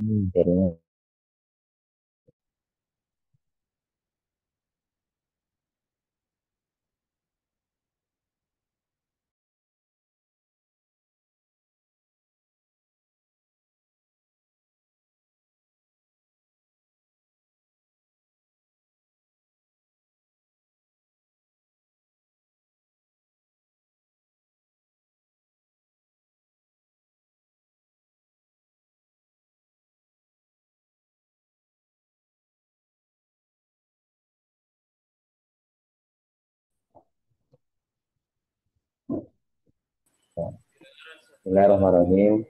Jadinya, Bismillahirrahmanirrahim.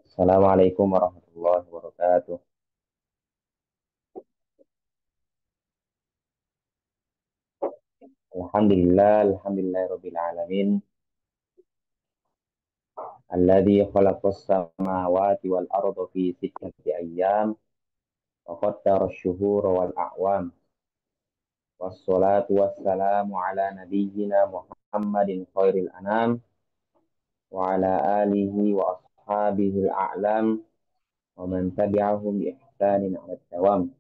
Assalamualaikum warahmatullahi wabarakatuh. Alhamdulillah, alamin. Alladzi khalaqas samawati wal arda fi sittati ayyam wa qaddara asy-syuhura wal a'wam. Wassalatu wassalamu ala nabiyyina Muhammadin khairil anam wa ala alihi wa ashabihi al-a'lam wa man tabi'ahum bi ihsanin 'ala dawam.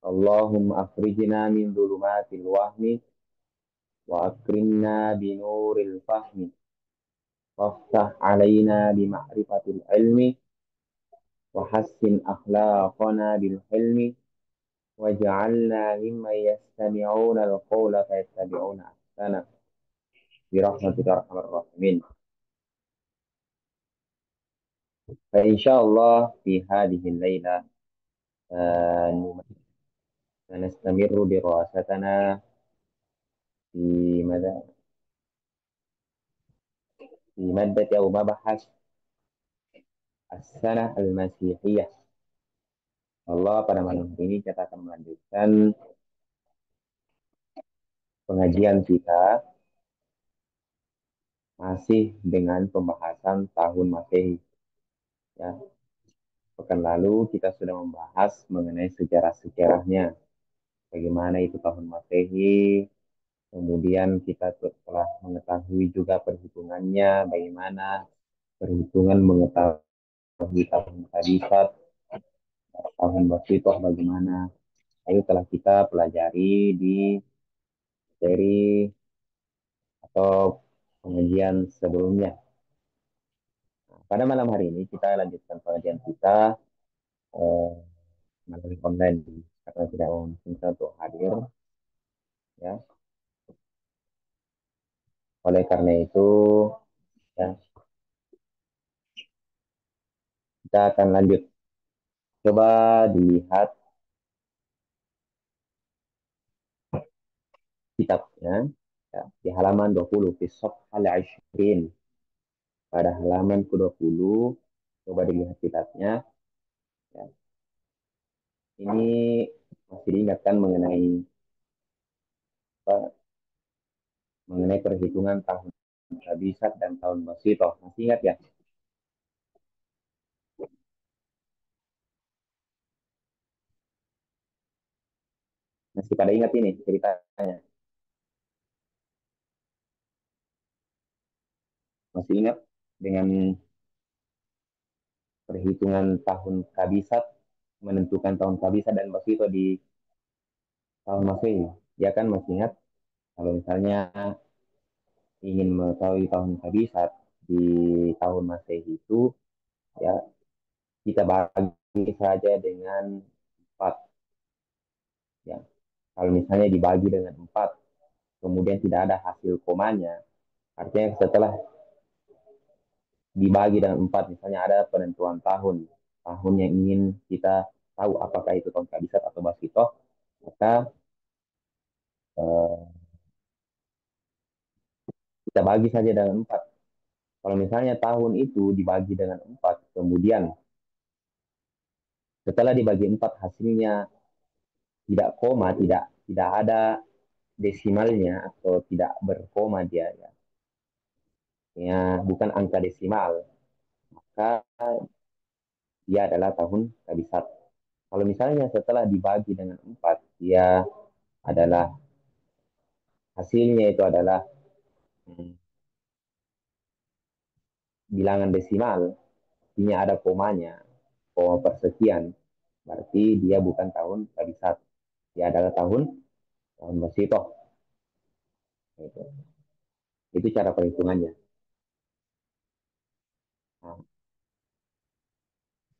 Allahumma akhrijna min dhulumatil wahmi wa akrimna bi nuril fahmi waftah alaina bi ma'rifatil ilmi wa hassin akhlaqana bil hilmi waj'alna mimman yastami'una al-qawla fayattabi'una ahsana bi rahmatika arhamar rahimin. Fa insyaallah fi hadhihi al-laila nastamiru dirasatana fi mada fi maddati aw mabahas as-sanah al-masihiyah. Allah, pada malam ini kita akan melanjutkan pengajian kita masih dengan pembahasan tahun Masehi. Ya, pekan lalu kita sudah membahas mengenai sejarah-sejarahnya, bagaimana itu tahun Masehi. Kemudian kita telah mengetahui juga perhitungannya, bagaimana perhitungan mengetahui tahun Kabisat, tahun Basitoh bagaimana. Itu telah kita pelajari di seri atau pengajian sebelumnya. Nah, pada malam hari ini kita lanjutkan pengajian kita eh, melalui online karena tidak memungkinkan untuk hadir, ya. Oleh karena itu, ya, kita akan lanjut. Coba dilihat kitabnya, ya, di halaman 20 di al-20. Pada halaman ke-20, coba dilihat kitabnya, ya. Ini masih diingatkan apa, mengenai perhitungan tahun Kabisat dan tahun Masitoh. Masih ingat ya? Masih pada ingat ini ceritanya? Masih ingat dengan perhitungan tahun Kabisat, menentukan tahun Kabisat dan Masitoh di tahun Masehi? Ya kan, masih ingat? Kalau misalnya ingin mengetahui tahun Kabisat di tahun Masehi itu, ya, kita bagi saja dengan 4. Ya. Kalau misalnya dibagi dengan 4, kemudian tidak ada hasil komanya, artinya setelah dibagi dengan 4, misalnya ada penentuan tahun, tahun yang ingin kita tahu apakah itu tahun Kabisat atau Basitoh, maka eh, kita bagi saja dengan 4. Kalau misalnya tahun itu dibagi dengan 4, kemudian setelah dibagi 4 hasilnya tidak koma, tidak tidak ada desimalnya atau tidak berkoma dia, ya, ya, bukan angka desimal, maka dia adalah tahun Kabisat. Kalau misalnya setelah dibagi dengan 4, dia adalah hasilnya itu adalah hmm, bilangan desimal, artinya ada komanya, koma persekian, berarti dia bukan tahun kabisat. Dia adalah tahun Masito. Itu, itu cara perhitungannya. Nah,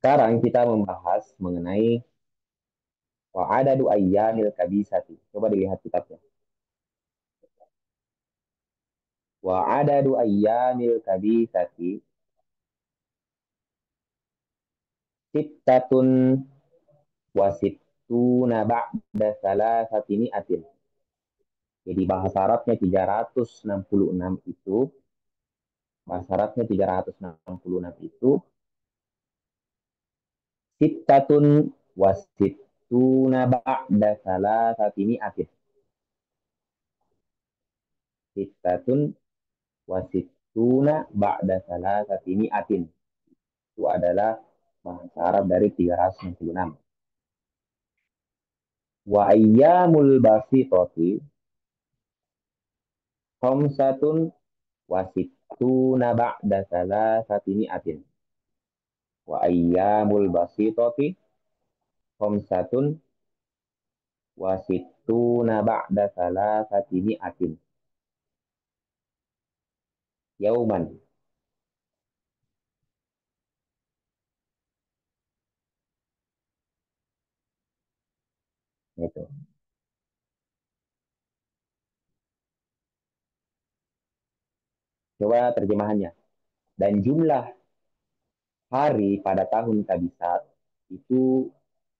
sekarang kita membahas mengenai wa adadu ayyamil kabisati. Coba dilihat kitabnya. Wa adadu ayyamil kabisati sittatun wa sittuna ba'da salasati mi'atin. Jadi bahasa Arabnya 366 itu, bahasa Arabnya 366 itu sittatun wa sittuna ba'da salasati mi'atin. Sittatun wa sittuna ba'da salasati mi'atin. Itu adalah bahasa Arab dari 366. Wa ayyamul basitati khamsatun wa sittuna ba'da salasati mi'atin. Wa ayyamul basitati khamsatun wa sittuna ba'da salasati mi'atin. Yauman. Itu. Coba terjemahannya. Dan jumlah hari pada tahun kabisat itu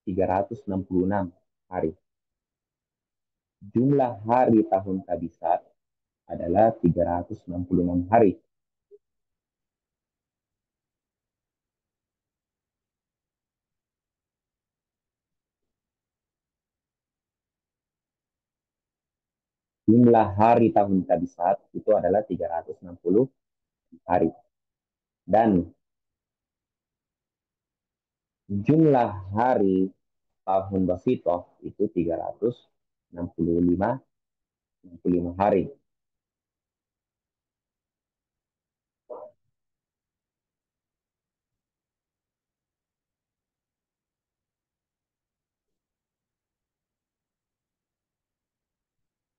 366 hari. Jumlah hari tahun kabisat adalah 366 hari. Jumlah hari tahun kabisat itu adalah 360 hari. Dan jumlah hari tahun Basito itu 365 hari.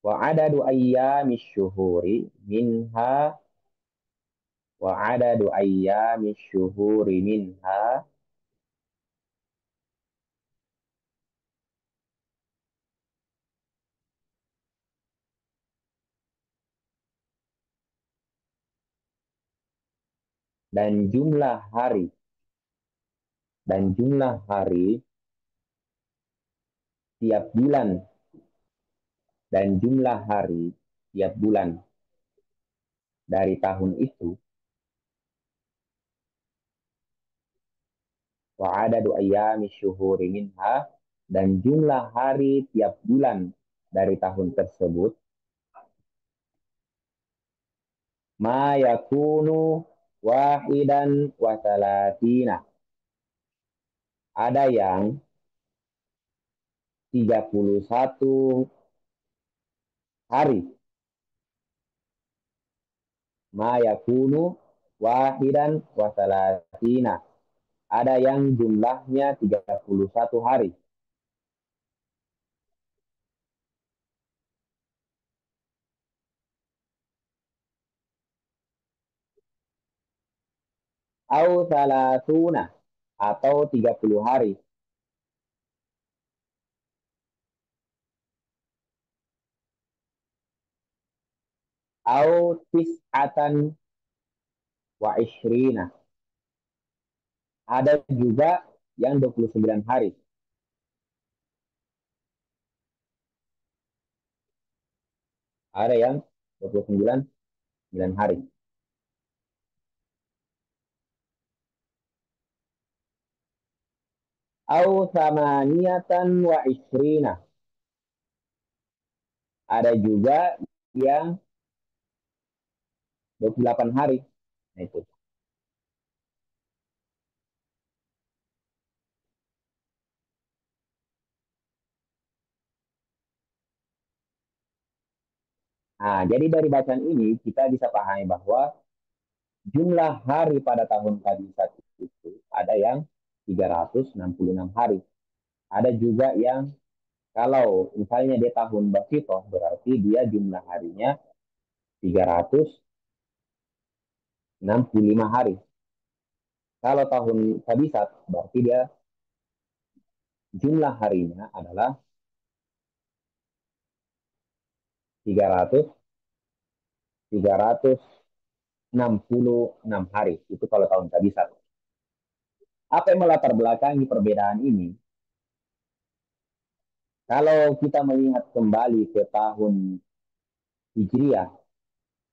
Wa adadu ayyamis syuhuri minha wa adadu ayyamis syuhuri minha dan jumlah hari dan jumlah hari tiap bulan dan jumlah hari tiap bulan dari tahun itu wa adadu ayyami syuhuri minha dan jumlah hari tiap bulan dari tahun tersebut ma yakunu wahidan wa salatina. Ada yang 31 hari. Ma yakunu wahidan wa salatina. Ada yang jumlahnya 31 hari. Au salatuna atau 30 hari. Au tis'atan wa ishrina. Ada juga yang 29 hari. Ada yang 29 hari. Au samaniyatan wa ishrina. Ada juga yang 28 hari. Nah, itu. Nah, jadi dari bacaan ini kita bisa pahami bahwa jumlah hari pada tahun kabisat itu ada yang 366 hari. Ada juga yang kalau misalnya dia tahun Basito, berarti dia jumlah harinya 365 hari. Kalau tahun kabisat, berarti dia jumlah harinya adalah 300 366 hari. Itu kalau tahun kabisat. Apa yang melatar belakangi perbedaan ini? Kalau kita melihat kembali ke tahun Hijriah,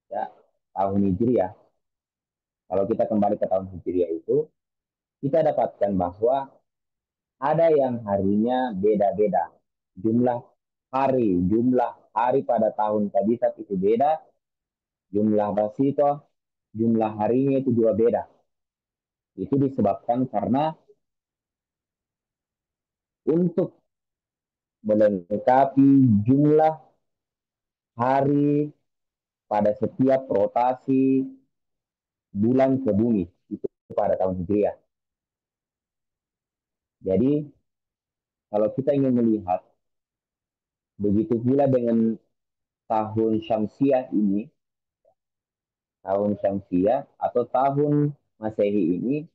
ya, tahun Hijriah, kalau kita kembali ke tahun Hijriah itu, kita dapatkan bahwa ada yang harinya beda-beda. Jumlah hari pada tahun kabisat itu beda, jumlah basito, jumlah harinya itu juga beda. Itu disebabkan karena untuk melengkapi jumlah hari pada setiap rotasi bulan ke bumi itu pada tahun Hijriah. Jadi kalau kita ingin melihat begitu pula dengan tahun Syamsiah ini, tahun Syamsiah atau tahun Masehi ini,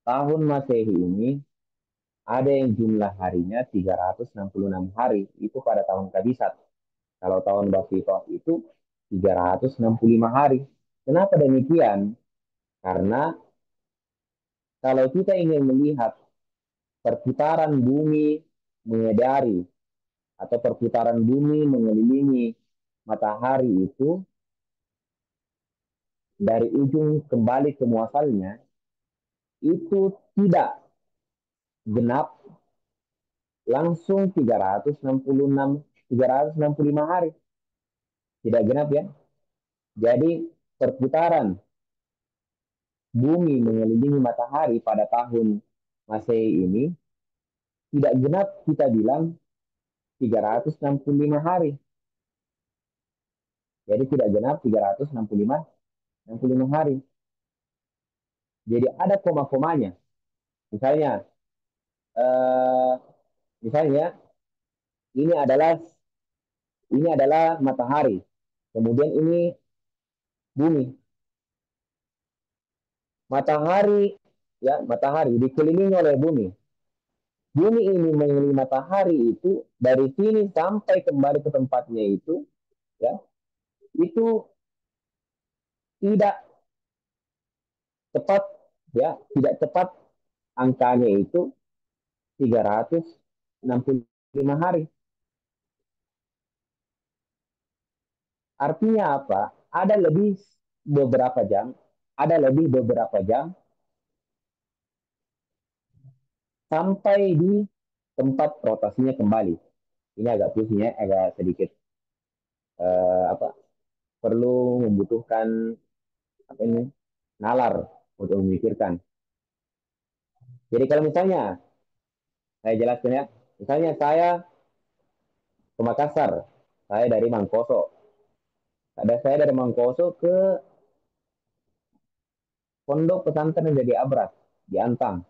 tahun Masehi ini ada yang jumlah harinya 366 hari itu pada tahun Kabisat. Kalau tahun Basito itu 365 hari. Kenapa demikian? Karena kalau kita ingin melihat perputaran bumi mengedari atau perputaran bumi mengelilingi matahari itu dari ujung kembali ke muasalnya itu tidak genap langsung 365 hari. Tidak genap ya. Jadi perputaran bumi mengelilingi matahari pada tahun Masehi ini tidak genap kita bilang 365 hari. Jadi tidak genap 365 hari. Jadi ada koma-komanya. Misalnya, eh, misalnya ini adalah ini adalah matahari. Kemudian ini bumi. Matahari ya, matahari dikelilingi oleh bumi. Bumi ini mengelilingi matahari itu dari sini sampai kembali ke tempatnya itu ya, itu tidak tepat ya, tidak tepat angkanya itu 365 hari. Artinya apa? Ada lebih beberapa jam, ada lebih beberapa jam sampai di tempat rotasinya kembali. Ini agak pusing ya, agak sedikit apa? Perlu membutuhkan apa ini? Nalar untuk memikirkan. Jadi kalau misalnya saya jelaskan ya, misalnya saya ke Makassar, saya dari Mangkoso. Ada saya dari Mangkoso ke pondok pesantren yang jadi Abras di Antang.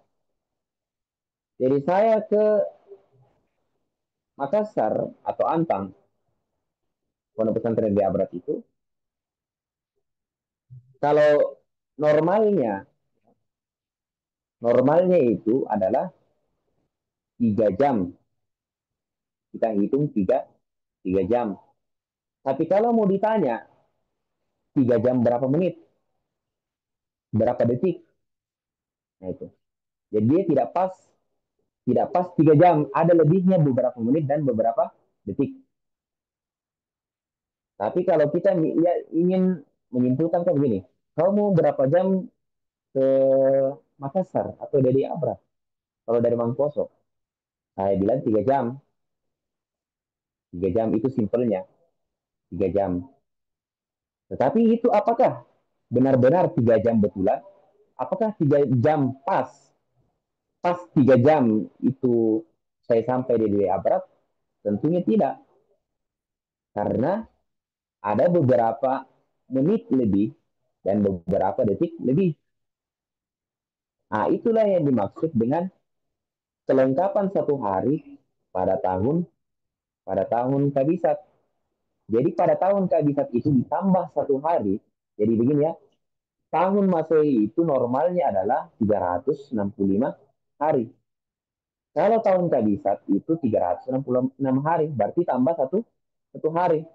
Jadi saya ke Makassar atau Antang, pondok pesantren di Abras itu, kalau normalnya, normalnya itu adalah 3 jam. Kita hitung tiga jam. Tapi kalau mau ditanya 3 jam berapa menit, berapa detik, nah itu. Jadi dia tidak pas 3 jam. Ada lebihnya beberapa menit dan beberapa detik. Tapi kalau kita ya, ingin menyimpulkan kan begini, kamu mau berapa jam ke Makassar atau dari Abra? Kalau dari Mangkoso, saya bilang 3 jam. 3 jam itu simpelnya, 3 jam. Tetapi itu apakah benar-benar 3 jam betulan? Apakah 3 jam pas? Pas 3 jam itu saya sampai di Deli Abrat? Tentunya tidak. Karena ada beberapa menit lebih dan beberapa detik lebih. Nah, itulah yang dimaksud dengan kelengkapan satu hari pada tahun kabisat. Jadi pada tahun kabisat itu ditambah satu hari. Jadi begini ya, tahun Masehi itu normalnya adalah 365 hari. Kalau tahun kabisat itu 366 hari, berarti tambah satu hari.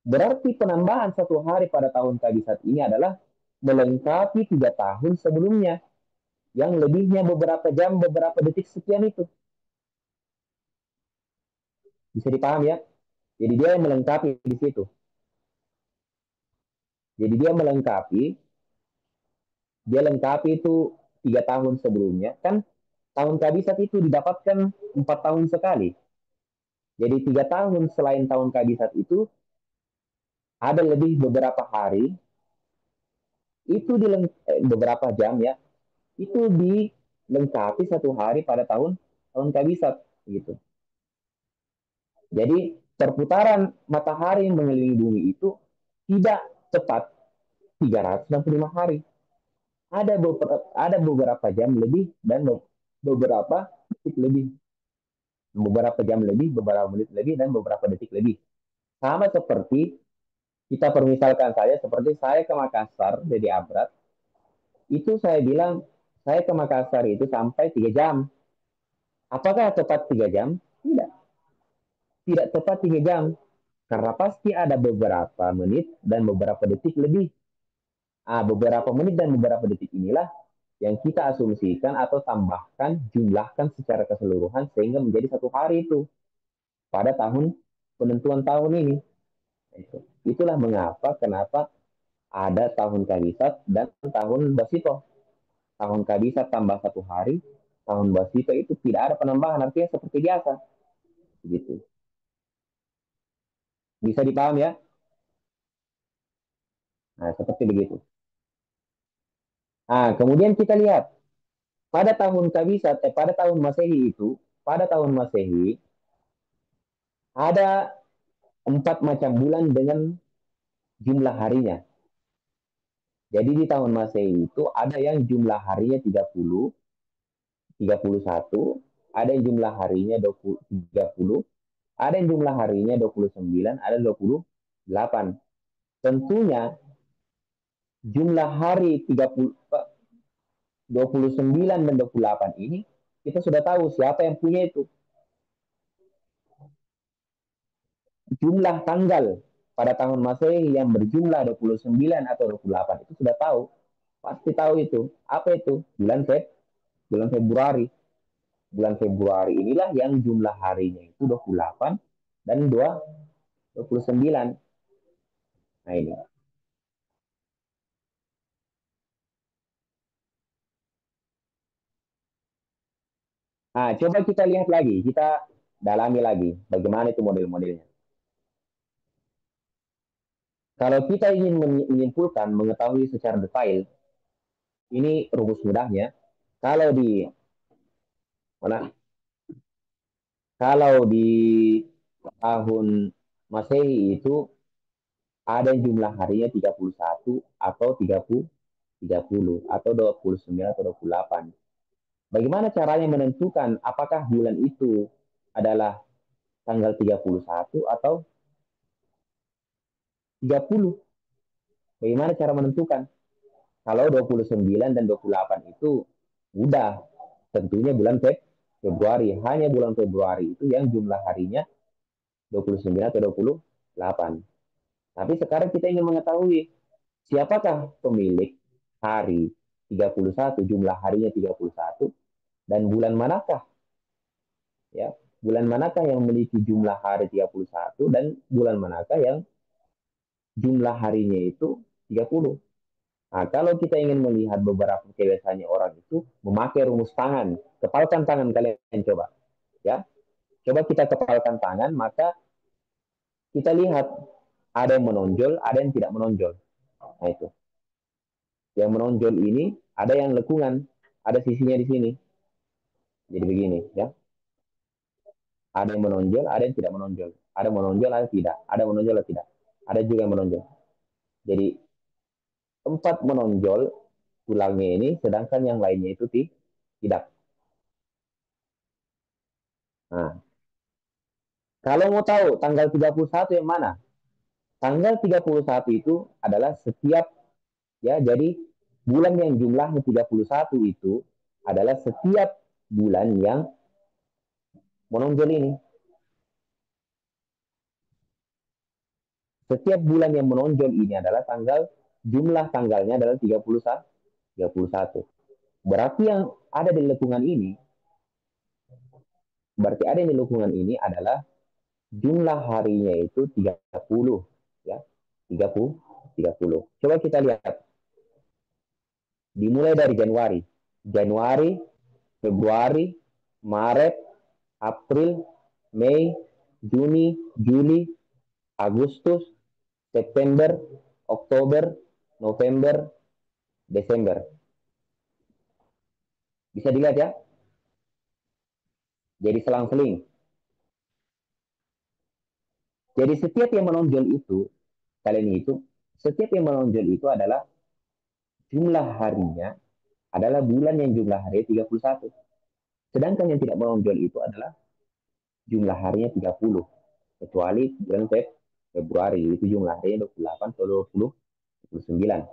Berarti penambahan satu hari pada tahun kabisat ini adalah melengkapi 3 tahun sebelumnya, yang lebihnya beberapa jam, beberapa detik sekian itu. Bisa dipahami ya? Jadi dia yang melengkapi di situ. Jadi dia lengkapi itu 3 tahun sebelumnya. Kan tahun kabisat itu didapatkan 4 tahun sekali. Jadi 3 tahun selain tahun kabisat itu ada lebih beberapa hari, itu beberapa jam ya, itu dilengkapi satu hari pada tahun tahun kabisat gitu. Jadi perputaran matahari mengelilingi bumi itu tidak tepat 365 hari. Ada beberapa jam lebih dan beberapa detik lebih. Beberapa jam lebih, beberapa menit lebih, dan beberapa detik lebih. Sama seperti kita permisalkan saja, seperti saya ke Makassar dari Abrat, itu saya bilang saya ke Makassar itu sampai 3 jam. Apakah tepat 3 jam? Tidak, tidak tepat 3 jam. Karena pasti ada beberapa menit dan beberapa detik lebih. Beberapa menit dan beberapa detik inilah yang kita asumsikan atau tambahkan, jumlahkan secara keseluruhan sehingga menjadi satu hari itu pada tahun penentuan tahun ini. Itulah mengapa kenapa ada tahun kabisat dan tahun basito. Tahun kabisat tambah satu hari, tahun basito itu tidak ada penambahan, artinya seperti biasa. Gitu. Bisa dipahami ya? Nah, seperti begitu. Kemudian kita lihat pada tahun kabisat, pada tahun Masehi itu, pada tahun Masehi ada 4 macam bulan dengan jumlah harinya. Jadi di tahun Masehi itu ada yang jumlah harinya 31, ada yang jumlah harinya 30, ada yang jumlah harinya 29, ada 28. Tentunya jumlah hari 29 dan 28 ini kita sudah tahu siapa yang punya itu. Jumlah tanggal pada tahun Masehi yang berjumlah 29 atau 28 itu sudah tahu. Pasti tahu itu. Apa itu? Bulan Februari. Bulan Februari inilah yang jumlah harinya itu 28 dan 29. Nah ini. Coba kita lihat lagi, kita dalami lagi bagaimana itu model-modelnya. Kalau kita ingin menyimpulkan, mengetahui secara detail, ini rumus mudahnya. Kalau di mana? Kalau di tahun Masehi itu ada yang jumlah harinya 31 atau 30 atau 29 atau 28. Bagaimana caranya menentukan apakah bulan itu adalah tanggal 31 atau 30? Bagaimana cara menentukan? Kalau 29 dan 28 itu mudah. Tentunya bulan Februari. Hanya bulan Februari itu yang jumlah harinya 29 atau 28. Tapi sekarang kita ingin mengetahui siapakah pemilik hari 31, jumlah harinya 31, dan bulan manakah, ya, bulan manakah yang memiliki jumlah hari 31 dan bulan manakah yang jumlah harinya itu 30. Kalau kita ingin melihat beberapa kebiasaannya orang itu memakai rumus tangan. Kepalkan tangan kalian coba, ya. Coba kita kepalkan tangan, maka kita lihat ada yang menonjol, ada yang tidak menonjol. Nah itu. Yang menonjol ini ada yang lekungan, ada sisinya di sini. Jadi begini, ya. Ada yang menonjol, ada yang tidak menonjol. Ada menonjol, ada tidak. Ada menonjol, ada tidak. Ada juga yang menonjol. Jadi empat menonjol tulangnya ini, sedangkan yang lainnya itu tidak. Nah, kalau mau tahu tanggal 31 yang mana? Tanggal 31 itu adalah setiap, ya, jadi bulan yang jumlahnya 31 itu adalah setiap bulan yang menonjol ini. Setiap bulan yang menonjol ini adalah jumlah tanggalnya adalah 31. 31. Berarti yang ada di lingkungan ini, berarti ada di lingkungan ini adalah jumlah harinya itu 30, ya. 30, 30. Coba kita lihat, dimulai dari Januari. Januari, Februari, Maret, April, Mei, Juni, Juli, Agustus, September, Oktober, November, Desember. Bisa dilihat ya, jadi selang-seling. Jadi setiap yang menonjol itu, kalian itu, setiap yang menonjol itu adalah jumlah harinya, adalah bulan yang jumlah hari 31. Sedangkan yang tidak menonjol itu adalah jumlah harinya 30. Kecuali bulan Februari, itu jumlah harinya 28 atau 20, 29.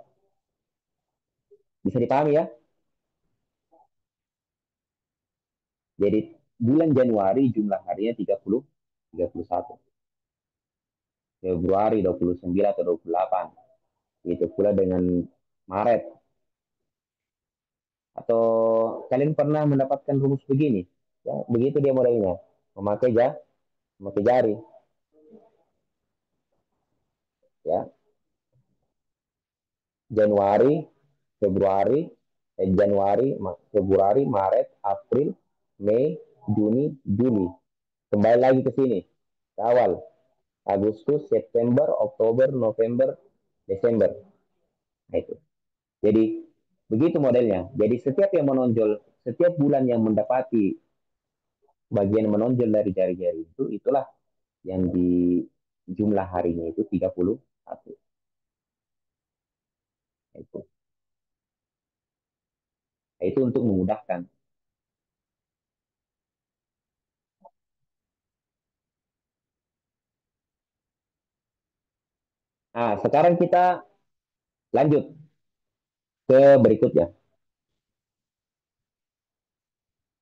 Bisa dipahami ya? Jadi bulan Januari jumlah harinya 30, 31. Februari 29 atau 28. Itu pula dengan Maret. Atau kalian pernah mendapatkan rumus begini? Ya, begitu dia modelnya. Memakai memakai jari, ya. Januari, Februari, Januari, Februari, Maret, April, Mei, Juni, Juli. Kembali lagi ke sini. Ke awal. Agustus, September, Oktober, November, Desember. Nah, itu. Jadi begitu modelnya. Jadi setiap yang menonjol, setiap bulan yang mendapati bagian menonjol dari jari-jari itu, itulah yang di jumlah harinya itu 31. Itu. Itu untuk memudahkan. Nah, sekarang kita lanjut ke berikutnya.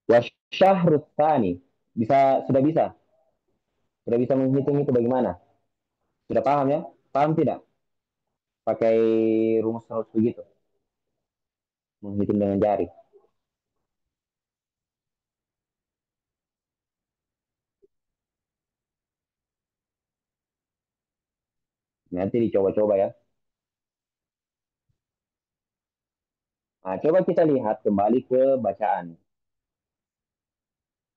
Wasyahrut tsani. Sudah bisa? Sudah bisa menghitung itu bagaimana? Sudah paham ya? Paham tidak? Pakai rumus-rumus begitu, menghitung dengan jari. Nanti dicoba-coba ya. Nah, coba kita lihat kembali ke bacaan.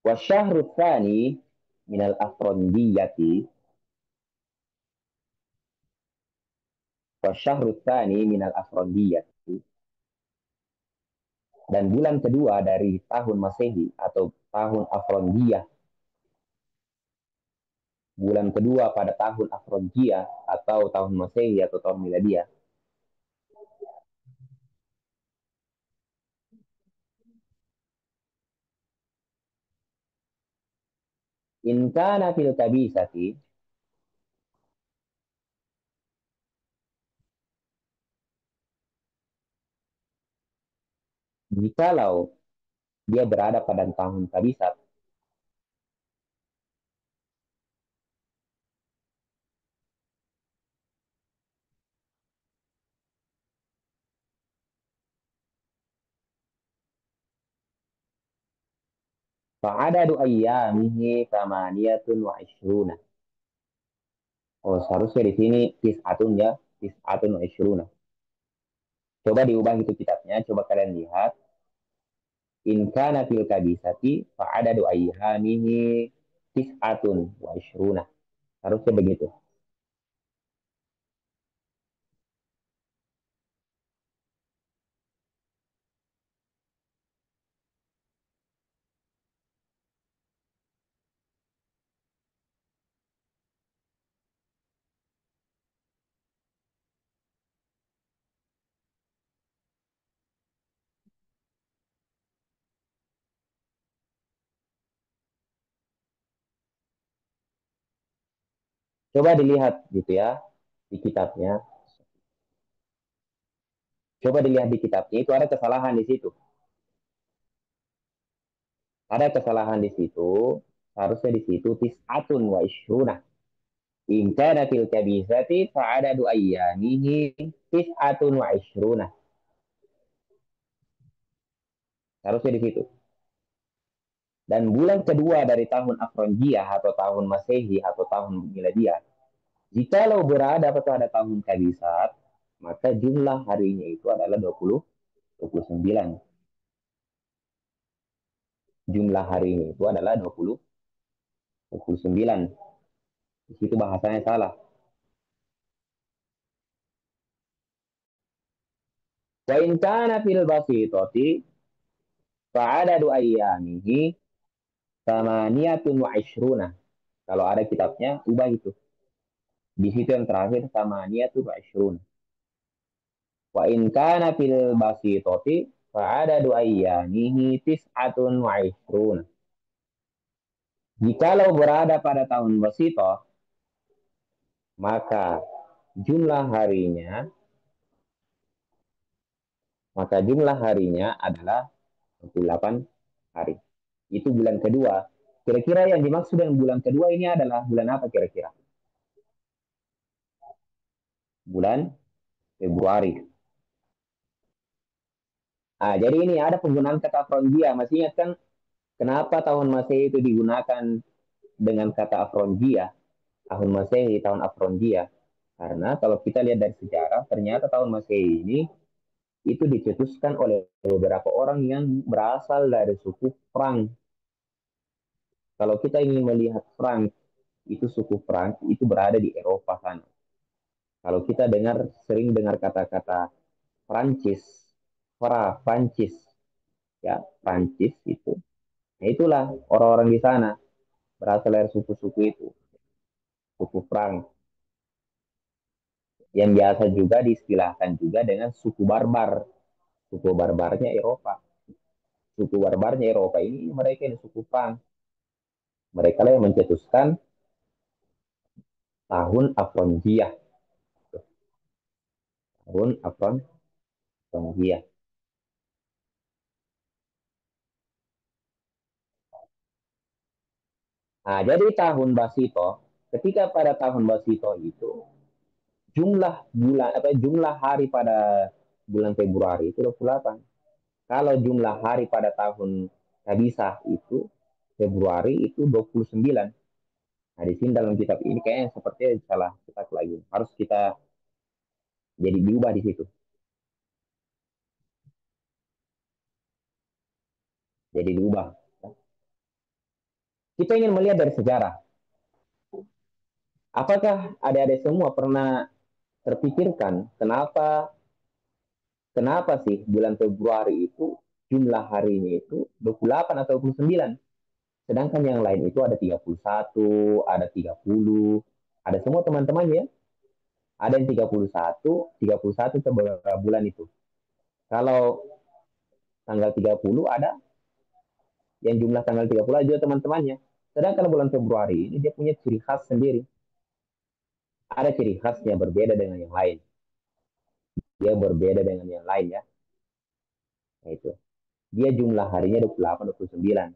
Wasyahrut tsani minal afrondiyati. Wasyahrut tsani minal afrondiyati. Dan bulan kedua dari tahun Masehi atau tahun Afrondiyah. Bulan kedua pada tahun Afrondiyah atau tahun Masehi atau tahun Miladiyah. In kana fil kabisati, jikalau dia berada pada tahun kabisat, fa'adadu ayyamihi tamaniyatun wa ishruna. Oh, seharusnya di sini tis'atun ya, tis'atun wa ishruna. Coba diubah itu kitabnya, coba kalian lihat. In kana fil kabisati fa'adadu ayyamihi tis'atun wa ishruna. Harusnya begitu. Coba dilihat gitu ya di kitabnya. Coba dilihat di kitabnya itu ada kesalahan di situ. Ada kesalahan di situ. Harusnya di situ tis'atun wa ishruna. In kana fil kabisati fa'adadu ayyamihi tis'atun wa ishruna. Harusnya di situ. Dan bulan kedua dari tahun Afronjiah atau tahun Masehi atau tahun Miladiah, jikalau berada pada tahun Kabisat, maka jumlah harinya itu adalah 29. Jumlah harinya itu adalah 29. Di situ bahasanya salah. Wa in kana fil basitati fa'adadu ayyamihi samaniyatun wa ishruna. Kalau ada kitabnya, ubah itu. Di situ yang terakhir samaniyatun wa ishruna. Wa in kana fil basitati fa'adadu ayyamihi tis'atun wa ishruna. Jikalau berada pada tahun basito, maka jumlah harinya adalah 28 hari. Itu bulan kedua. Kira-kira yang dimaksud dengan bulan kedua ini adalah bulan apa kira-kira? Bulan Februari. Ah, jadi ini ada penggunaan kata Afrondia. Masih ingat kan kenapa tahun Masehi itu digunakan dengan kata Afrondia? Tahun Masehi, tahun Afrondia. Karena kalau kita lihat dari sejarah, ternyata tahun Masehi ini itu dicetuskan oleh beberapa orang yang berasal dari suku Frank. Kalau kita ingin melihat Frank, itu suku Frank itu berada di Eropa sana. Kalau kita sering dengar kata-kata Prancis, Prancis, ya Prancis itu. Nah itulah orang-orang di sana berasal dari suku-suku itu, suku Frank, yang biasa juga diistilahkan juga dengan suku barbar. Suku barbarnya Eropa. Suku barbarnya Eropa ini mereka ini suku Frank. Mereka lah yang mencetuskan tahun Afronjiah. Tahun Afronjiah. Nah, jadi tahun Basito, ketika pada tahun Basito itu jumlah hari pada bulan Februari itu 28. Kalau jumlah hari pada tahun Kabisah itu Februari itu 29. Nah, di sini dalam kitab ini kayaknya sepertinya salah cetak lagi. Harus kita jadi diubah di situ. Jadi diubah. Kita ingin melihat dari sejarah. Apakah adik-adik semua pernah terpikirkan kenapa kenapa sih bulan Februari itu jumlah harinya itu 28 atau 29? Sedangkan yang lain itu ada 31, ada 30, ada semua teman-temannya. Ada yang 31 itu beberapa bulan itu. Kalau tanggal 30 ada yang jumlah tanggal 30 juga teman-temannya. Sedangkan bulan Februari ini dia punya ciri khas sendiri. Ada ciri khasnya berbeda dengan yang lain. Dia berbeda dengan yang lain ya. Nah, itu. Dia jumlah harinya 28, 29.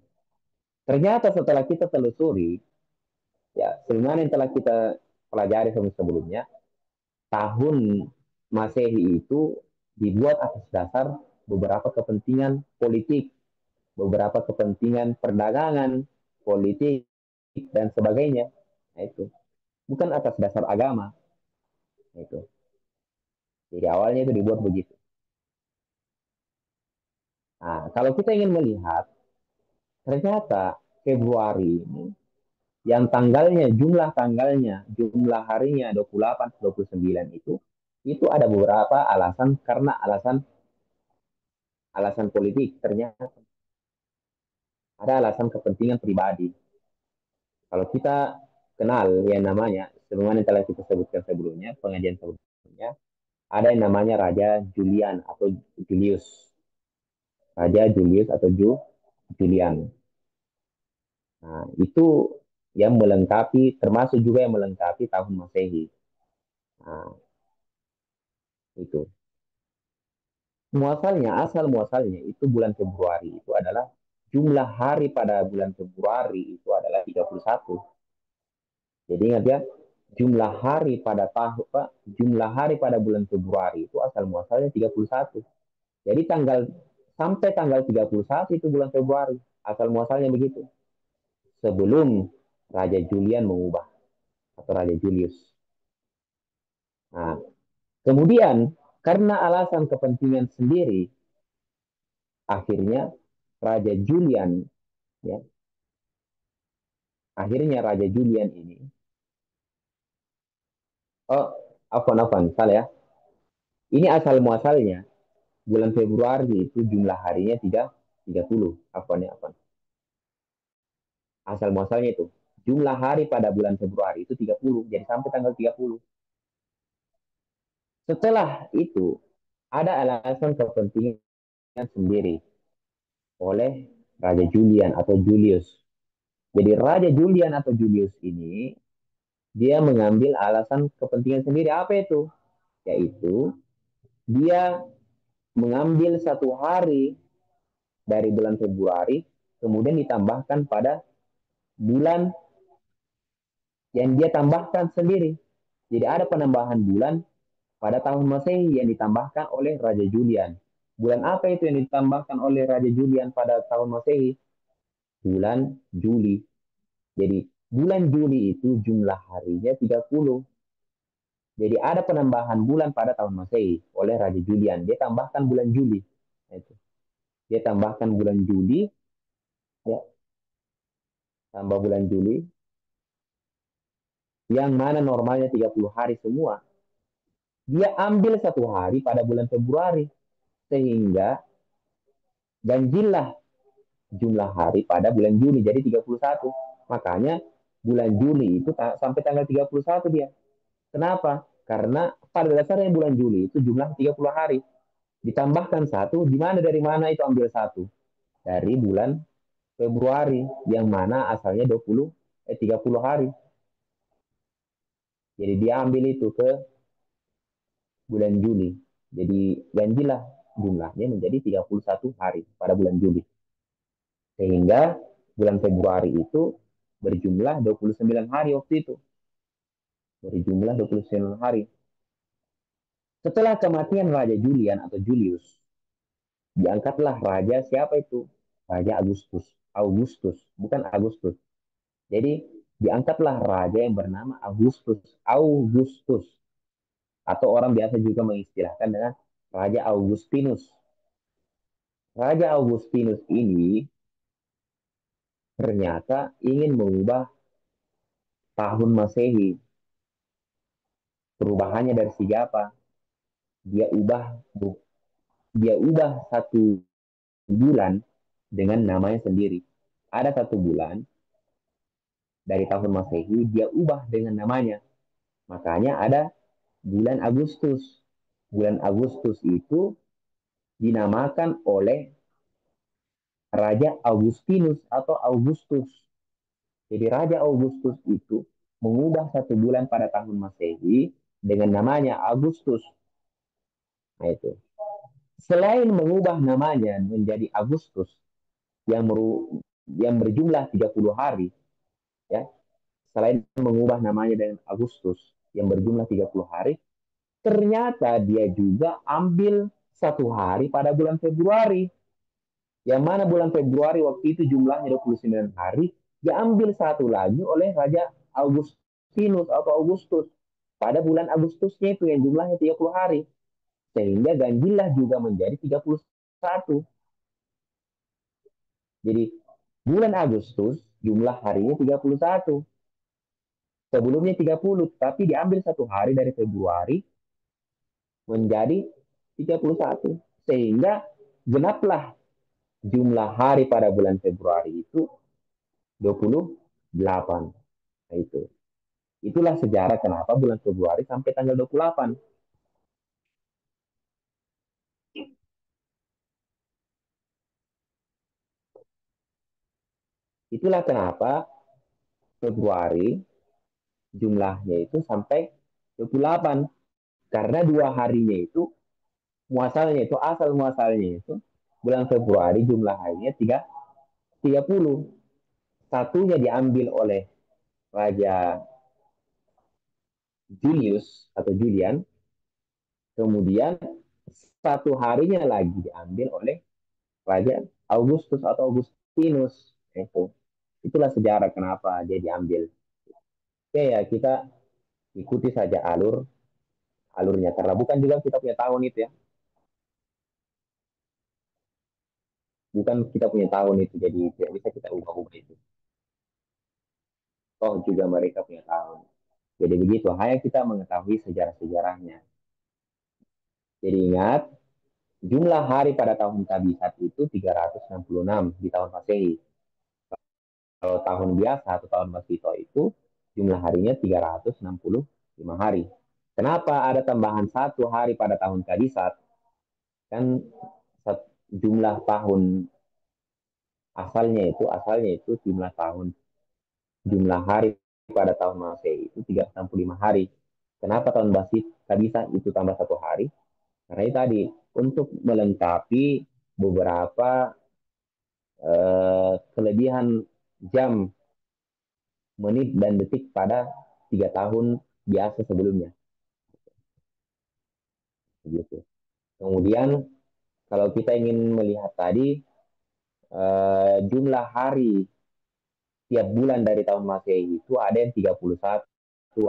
Ternyata setelah kita telusuri, ya sebenarnya yang telah kita pelajari sebelumnya, tahun Masehi itu dibuat atas dasar beberapa kepentingan politik, beberapa kepentingan perdagangan, politik, dan sebagainya. Nah, itu bukan atas dasar agama. Nah, itu. Jadi awalnya itu dibuat begitu. Nah, kalau kita ingin melihat, ternyata Februari ini yang jumlah harinya 28, 29 itu ada beberapa alasan karena alasan alasan politik. Ternyata ada alasan kepentingan pribadi. Kalau kita kenal yang namanya, sebagaimana yang telah kita sebutkan sebelumnya, pengajian sebelumnya, ada yang namanya Raja Julian atau Julius. Raja Julius atau Julian. Nah, itu yang melengkapi, termasuk juga yang melengkapi tahun Masehi. Nah, itu. Asal muasalnya itu bulan Februari itu adalah jumlah hari pada bulan Februari itu adalah 31. Jadi ingat ya, jumlah hari pada tahun Pak, jumlah hari pada bulan Februari itu asal muasalnya 31. Jadi sampai tanggal 31 itu bulan Februari. Asal muasalnya begitu. Sebelum Raja Julian mengubah atau Raja Julius. Nah, kemudian karena alasan kepentingan sendiri, akhirnya Raja Julian ya, akhirnya Raja Julian ini, oh, afwan, salah ya. Ini asal muasalnya bulan Februari itu jumlah harinya 30. Afwan. Asal muasalnya itu jumlah hari pada bulan Februari itu 30. Jadi sampai tanggal 30. Setelah itu ada alasan kepentingan sendiri oleh Raja Julian atau Julius. Jadi Raja Julian atau Julius ini dia mengambil alasan kepentingan sendiri. Apa itu? Yaitu dia mengambil satu hari dari bulan Februari, kemudian ditambahkan pada bulan yang dia tambahkan sendiri. Jadi ada penambahan bulan pada tahun Masehi yang ditambahkan oleh Raja Julian. Bulan apa itu yang ditambahkan oleh Raja Julian pada tahun Masehi? Bulan Juli. Jadi bulan Juli itu jumlah harinya 30. Jadi ada penambahan bulan pada tahun Masehi oleh Raja Julian. Dia tambahkan bulan Juli. Nah, itu. Dia tambahkan bulan Juli, ya, tambah bulan Juli, yang mana normalnya 30 hari semua. Dia ambil satu hari pada bulan Februari. Sehingga ganjillah jumlah hari pada bulan Juli. Jadi 31. Makanya bulan Juli itu sampai tanggal 31 dia. Kenapa? Karena pada dasarnya bulan Juli itu jumlah 30 hari. Ditambahkan satu, di mana dari mana itu ambil satu? Dari bulan Februari, yang mana asalnya 30 hari. Jadi dia ambil itu ke bulan Juli. Jadi ganjilah jumlahnya menjadi 31 hari pada bulan Juli. Sehingga bulan Februari itu berjumlah 29 hari waktu itu. Berjumlah 29 hari. Setelah kematian Raja Julian atau Julius, diangkatlah raja siapa itu? Raja Agustus. Augustus, bukan Agustus. Jadi diangkatlah raja yang bernama Agustus. Augustus. Atau orang biasa juga mengistilahkan dengan Raja Augustinus. Raja Augustinus ini ternyata ingin mengubah tahun Masehi. Perubahannya dari segi apa? Dia ubah dia ubah satu bulan dengan namanya sendiri. Ada satu bulan dari tahun Masehi dia ubah dengan namanya. Makanya ada bulan Agustus. Bulan Agustus itu dinamakan oleh Raja Augustinus atau Augustus. Jadi Raja Augustus itu mengubah satu bulan pada tahun Masehi dengan namanya Agustus. Nah itu. Selain mengubah namanya menjadi Agustus yang yang berjumlah 30 hari, ya. Selain mengubah namanya dengan Agustus yang berjumlah 30 hari, ternyata dia juga ambil satu hari pada bulan Februari. Yang mana bulan Februari waktu itu jumlahnya 29 hari, diambil satu lagi oleh Raja Augustinus atau Augustus. Pada bulan Agustusnya itu yang jumlahnya 30 hari. Sehingga ganjillah juga menjadi 31. Jadi bulan Agustus jumlah harinya 31. Sebelumnya 30, tapi diambil satu hari dari Februari menjadi 31. Sehingga genaplah jumlah hari pada bulan Februari itu 28. Nah, itu. Itulah sejarah kenapa bulan Februari sampai tanggal 28. Itulah kenapa Februari jumlahnya itu sampai 28 karena dua harinya itu muasalnya itu asal muasalnya itu bulan Februari jumlah harinya 30. Satunya diambil oleh Raja Julius atau Julian, kemudian satu harinya lagi diambil oleh Raja Augustus atau Augustinus. Itulah sejarah kenapa dia diambil. Oke ya, kita ikuti saja alurnya karena bukan juga kita punya tahun itu ya, bukan kita punya tahun itu, jadi tidak bisa kita ubah-ubah itu. Toh juga mereka punya tahun. Jadi begitu, hanya kita mengetahui sejarah-sejarahnya. Jadi ingat, jumlah hari pada tahun Kabisat itu 366 di tahun Masehi. Kalau tahun biasa atau tahun Masito itu jumlah harinya 365 hari. Kenapa ada tambahan satu hari pada tahun Kabisat? Kan jumlah tahun asalnya itu jumlah hari pada tahun Masehi itu 365 hari. Kenapa tahun Basit Kabisat itu tambah satu hari? Karena itu tadi untuk melengkapi beberapa kelebihan jam, menit, dan detik pada 3 tahun biasa sebelumnya. Begitu. Kemudian kalau kita ingin melihat tadi jumlah hari tiap bulan dari tahun Masehi itu ada yang 31,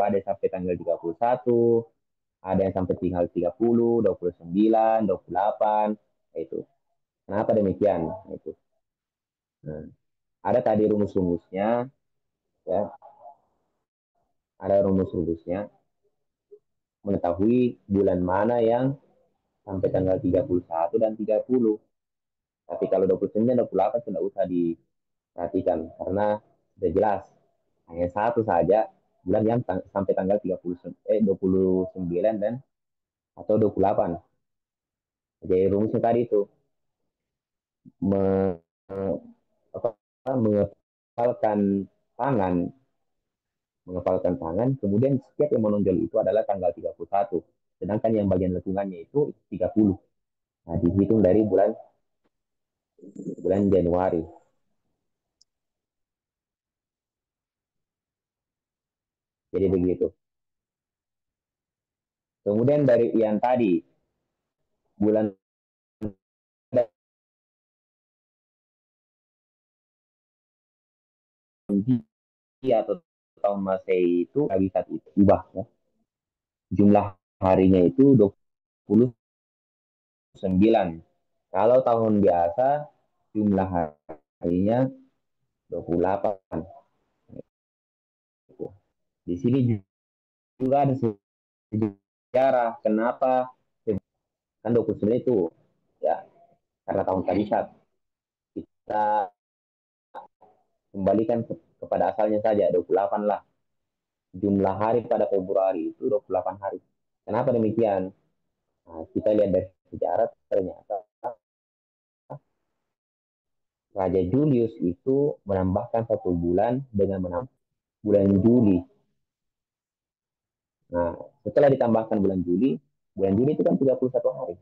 ada yang sampai tanggal 31, ada yang sampai tanggal 30, 29, 28, itu. Kenapa demikian? Itu. Nah, ada tadi rumus-rumusnya, ya, ada rumus-rumusnya mengetahui bulan mana yang sampai tanggal 31 dan 30. Tapi kalau 29, 28 tidak usah diperhatikan karena sudah jelas hanya satu saja bulan yang sampai tanggal 29 dan atau 28. Jadi rumusnya tadi itu me, apa, mengepalkan tangan mengepalkan tangan, kemudian setiap yang menonjol itu adalah tanggal 31. Sedangkan yang bagian lekungannya itu 30. Nah, dihitung dari bulan bulan Januari. Jadi begitu. Kemudian dari yang tadi, bulan atau tahun Masehi itu bisa diubah. Ya. Jumlah harinya itu 29. Kalau tahun biasa, jumlah harinya 28. Di sini juga ada sejarah kenapa kan 29 itu ya karena tahun kabisat kita kembalikan kepada asalnya saja 28 lah, jumlah hari pada Februari itu 28 hari. Kenapa demikian? Nah, kita lihat dari sejarah ternyata Raja Julius itu menambahkan satu bulan dengan menambah bulan Juli. Nah, setelah ditambahkan bulan Juli itu kan 31 hari.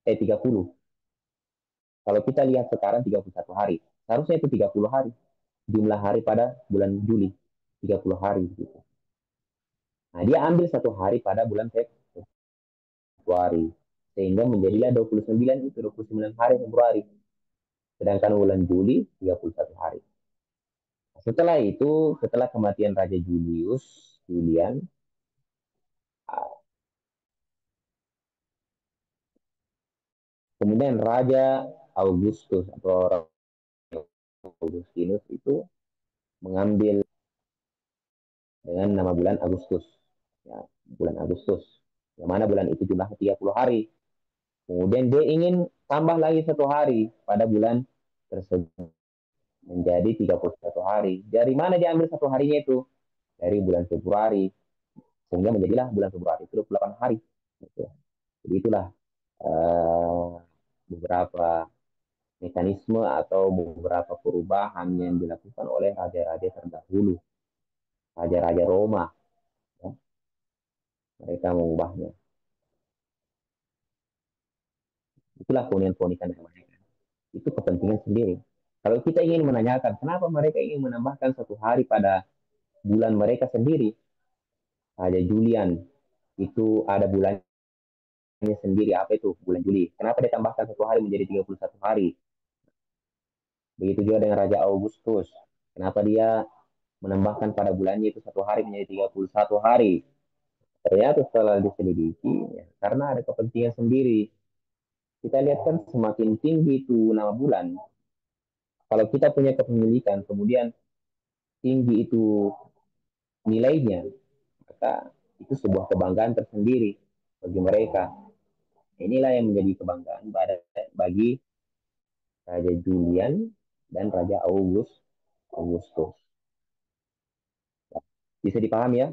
30. Kalau kita lihat sekarang 31 hari. Seharusnya itu 30 hari. Jumlah hari pada bulan Juli. 30 hari. Gitu. Nah, dia ambil satu hari pada bulan Februari. Sehingga menjadilah 29 itu 29 hari Februari. Sedangkan bulan Juli 31 hari. Setelah itu, setelah kematian Raja Julian, kemudian Raja Augustus atau Augustinus itu mengambil dengan nama bulan Agustus. Ya, bulan Agustus. Yang mana bulan itu jumlahnya 30 hari. Kemudian dia ingin tambah lagi satu hari pada bulan tersebut menjadi 31 hari. Dari mana dia ambil satu harinya itu? Dari bulan Februari. Sehingga menjadilah bulan Februari itu 28 hari. Gitu. Jadi itulah beberapa mekanisme atau beberapa perubahan yang dilakukan oleh raja-raja terdahulu, raja-raja Roma, ya, mereka mengubahnya. Itulah keunikan-keunikan dari mereka. Itu kepentingan sendiri. Kalau kita ingin menanyakan kenapa mereka ingin menambahkan satu hari pada bulan mereka sendiri, Raja Julian itu ada bulannya sendiri, apa itu bulan Juli. Kenapa ditambahkan satu hari menjadi 31 hari? Begitu juga dengan Raja Augustus. Kenapa dia menambahkan pada bulannya itu satu hari menjadi 31 hari? Ternyata setelah diselidiki, ya, karena ada kepentingan sendiri. Kita lihat kan semakin tinggi itu nama bulan. Kalau kita punya kepemilikan, kemudian tinggi itu nilainya, maka itu sebuah kebanggaan tersendiri bagi mereka. Inilah yang menjadi kebanggaan bagi Raja Julian dan Raja Augustus. Bisa dipahami ya?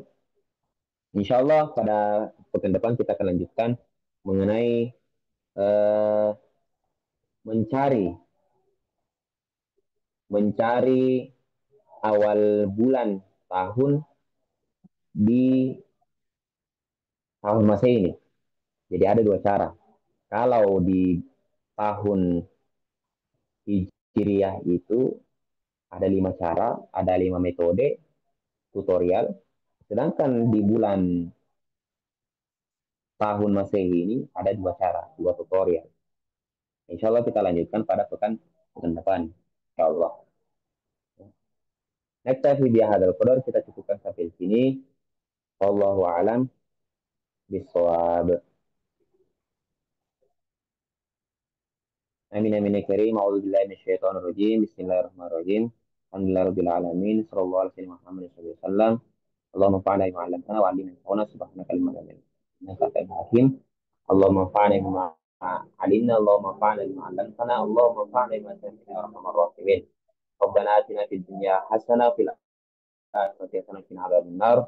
Insya Allah pada pekan depan kita akan lanjutkan mengenai eh, mencari mencari awal bulan tahun di tahun Masehi ini. Jadi ada dua cara. Kalau di tahun Hijriyah itu ada 5 cara, ada 5 metode tutorial. Sedangkan di bulan tahun Masehi ini ada 2 cara, 2 tutorial. Insya Allah kita lanjutkan pada pekan depan. Insya Allah. Next time di hadal qadar kita cukupkan sampai di sini. Wallahu a'lam bishawab. Amin amin ya karim. A'udzu billahi minasyaitonir rajim. Bismillahirrahmanirrahim. Alhamdulillahirabbil alamin. Sallallahu alaihi wasallam. Allahumma fa'alna bima 'allamtana wa 'allimna yanfa'una subhanaka la ilma lana innaka antal hakim. Allahumma fa'alna bima 'allimna. Allahumma fa'alna bima 'allamtana. Allahumma fa'alna bima 'allamtana ya arhamar rahimin. ربنا آتنا في الدنيا حسنة وفي الآخرة حسنة وقنا عذاب النار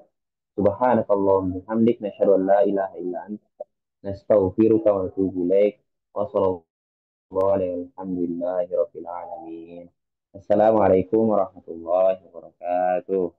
سبحانك اللهم وبحمدك نشهد أن لا إله إلا أنت نستغفرك ونتوب إليك وصلى الله عليه الحمد لله رب العالمين السلام عليكم ورحمة الله وبركاته